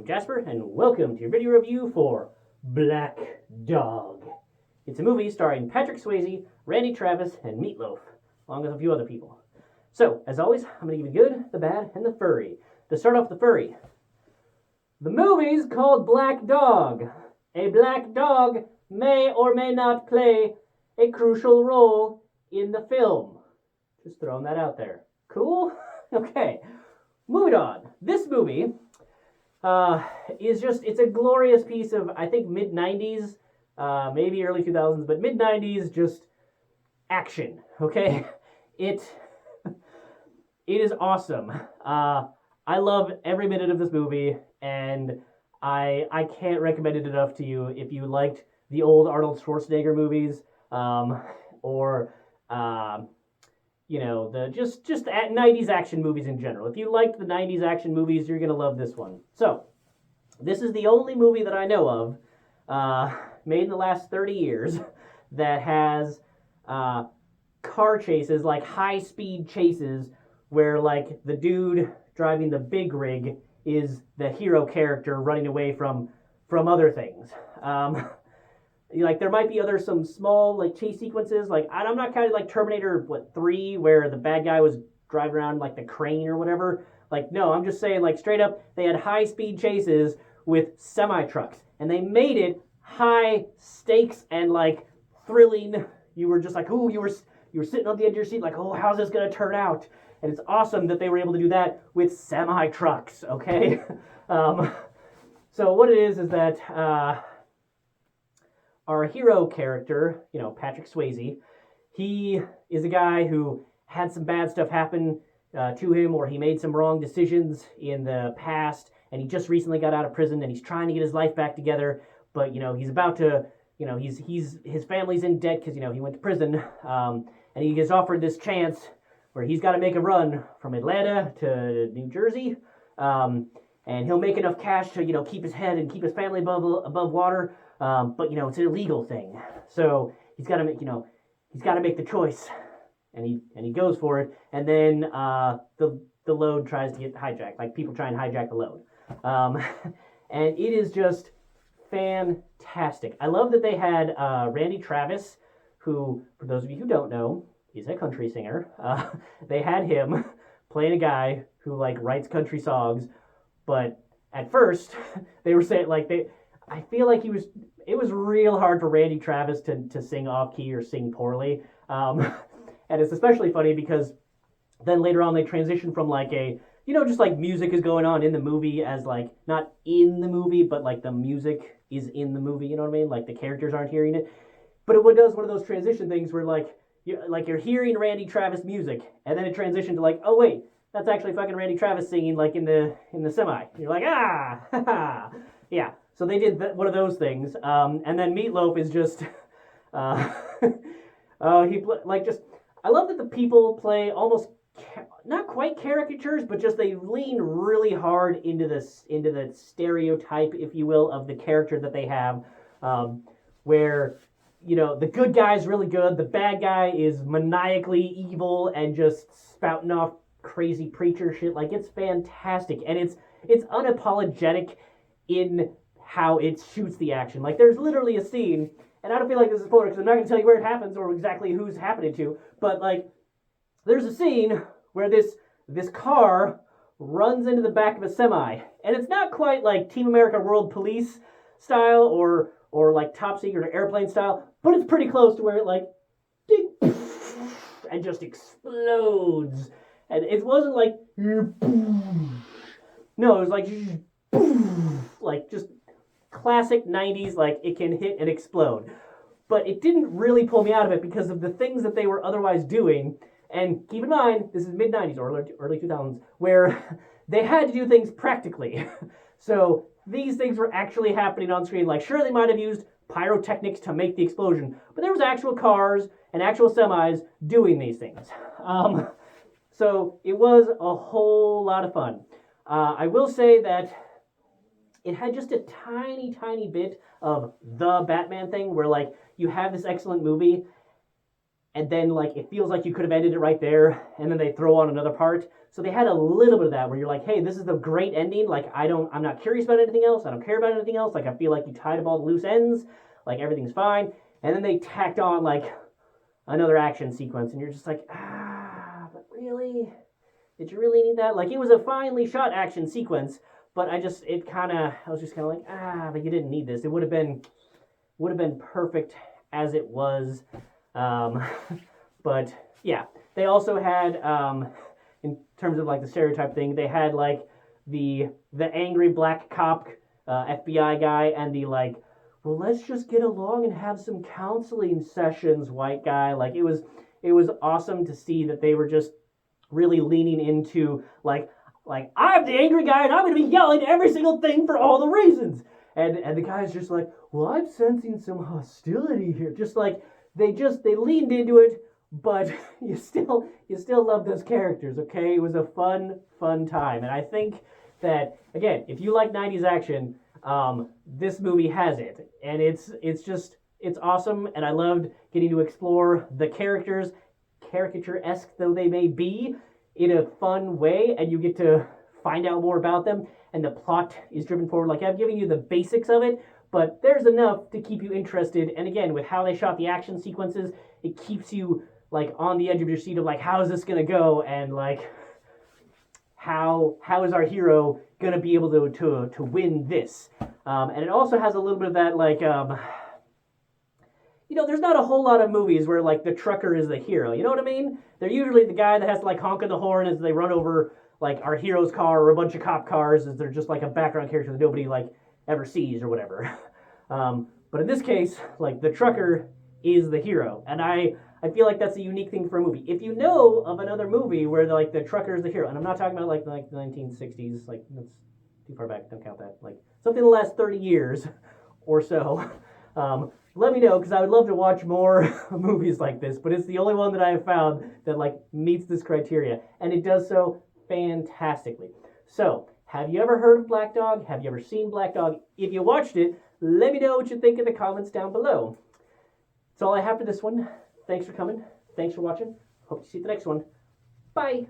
I'm Jasper, and welcome to your video review for Black Dog. It's a movie starring Patrick Swayze, Randy Travis, and Meatloaf, along with a few other people. So, as always, I'm going to give you the good, the bad, and the furry. To start off the furry, the movie's called Black Dog. A black dog may or may not play a crucial role in the film. Just throwing that out there. Cool? Okay. Moving on. This movie it's a glorious piece of, I think, mid-90s, maybe early 2000s, but mid-90s, just action, okay? It is awesome. I love every minute of this movie, and I can't recommend it enough to you if you liked the old Arnold Schwarzenegger movies, or the just 90s action movies in general. If you liked the 90s action movies, you're going to love this one. So, this is the only movie that I know of, made in the last 30 years, that has car chases, like high-speed chases, where, like, the dude driving the big rig is the hero character running away from other things. Like, there might be some small, like, chase sequences. Like, I'm not counting, like, Terminator, 3, where the bad guy was driving around, like, the crane or whatever. Like, no, I'm just saying, like, straight up, they had high-speed chases with semi-trucks. And they made it high stakes and, like, thrilling. You were just like, ooh, you were sitting on the edge of your seat, like, oh, how's this going to turn out? And it's awesome that they were able to do that with semi-trucks, okay? So what it is that... our hero character, Patrick Swayze, he is a guy who had some bad stuff happen to him, or he made some wrong decisions in the past, and he just recently got out of prison, and he's trying to get his life back together, but, he's about to, his family's in debt because, he went to prison, and he gets offered this chance where he's got to make a run from Atlanta to New Jersey, and he'll make enough cash to, keep his head and keep his family above water, but it's an illegal thing, so he's got to make the choice, and he goes for it, and then the load tries to get hijacked, like people try and hijack the load, and it is just fantastic. I love that they had Randy Travis, who, for those of you who don't know, is a country singer. They had him playing a guy who writes country songs, but at first they were saying I feel like it was real hard for Randy Travis to sing off key or sing poorly. And it's especially funny because then later on they transition from just music is going on in the movie as not in the movie, but the music is in the movie, you know what I mean? Like the characters aren't hearing it. But it does one of those transition things where you're hearing Randy Travis music, and then it transitioned to oh wait, that's actually fucking Randy Travis singing in the semi. And you're like, ah, yeah. So they did one of those things, and then Meatloaf is just, I love that the people play almost not quite caricatures, but just they lean really hard into the stereotype, if you will, of the character that they have, where the good guy's really good, the bad guy is maniacally evil and just spouting off crazy preacher shit. It's fantastic, and it's unapologetic in how it shoots the action. There's literally a scene, and I don't feel like this is spoiler because I'm not going to tell you where it happens or exactly who's happening to, but there's a scene where this car runs into the back of a semi, and it's not quite like Team America World Police style or Top Secret or Airplane style, but it's pretty close to where it ding, and just explodes, and it wasn't no, it was just classic 90s, it can hit and explode. But it didn't really pull me out of it because of the things that they were otherwise doing. And keep in mind, this is mid-90s or early 2000s, where they had to do things practically. So these things were actually happening on screen. Sure, they might have used pyrotechnics to make the explosion, but there was actual cars and actual semis doing these things. So it was a whole lot of fun. I will say that it had just a tiny, tiny bit of the Batman thing where, you have this excellent movie, and then like it feels like you could have ended it right there, and then they throw on another part. So they had a little bit of that where you're like, hey, this is the great ending. Like I'm not curious about anything else. I don't care about anything else. Like I feel like you tied up all the loose ends. Like everything's fine. And then they tacked on like another action sequence, and you're just like, but really? Did you really need that? Like it was a finely shot action sequence, but I was just kind of like, but you didn't need this. It would have been perfect as it was. But yeah, they also had, in terms of like the stereotype thing, they had like the angry black cop, FBI guy, and the like, well, let's just get along and have some counseling sessions, white guy. Like it was awesome to see that they were just really leaning into like I'm the angry guy and I'm gonna be yelling every single thing for all the reasons. And the guy's just like, well, I'm sensing some hostility here. Just like they leaned into it, but you still love those characters, okay? It was a fun time. And I think that, again, if you like 90s action, this movie has it. And it's awesome, and I loved getting to explore the characters, caricature-esque though they may be, in a fun way, and you get to find out more about them, and the plot is driven forward. Like, I've given you the basics of it, but there's enough to keep you interested. And again, with how they shot the action sequences, it keeps you like on the edge of your seat of like, how is this gonna go, and like how is our hero gonna be able to win this? And it also has a little bit of that like there's not a whole lot of movies where like the trucker is the hero. You know what I mean? They're usually the guy that has to like honk on the horn as they run over like our hero's car or a bunch of cop cars, as they're just like a background character that nobody like ever sees or whatever. But in this case, like the trucker is the hero, and I feel like that's a unique thing for a movie. If you know of another movie where the trucker is the hero, and I'm not talking about like the 1960s, like that's too far back, don't count that. Like something in the last 30 years or so. Let me know, because I would love to watch more movies like this, but it's the only one that I have found that like meets this criteria, and it does so fantastically. So, have you ever heard of Black Dog? Have you ever seen Black Dog? If you watched it, let me know what you think in the comments down below. That's all I have for this one. Thanks for coming. Thanks for watching. Hope to see you at the next one. Bye.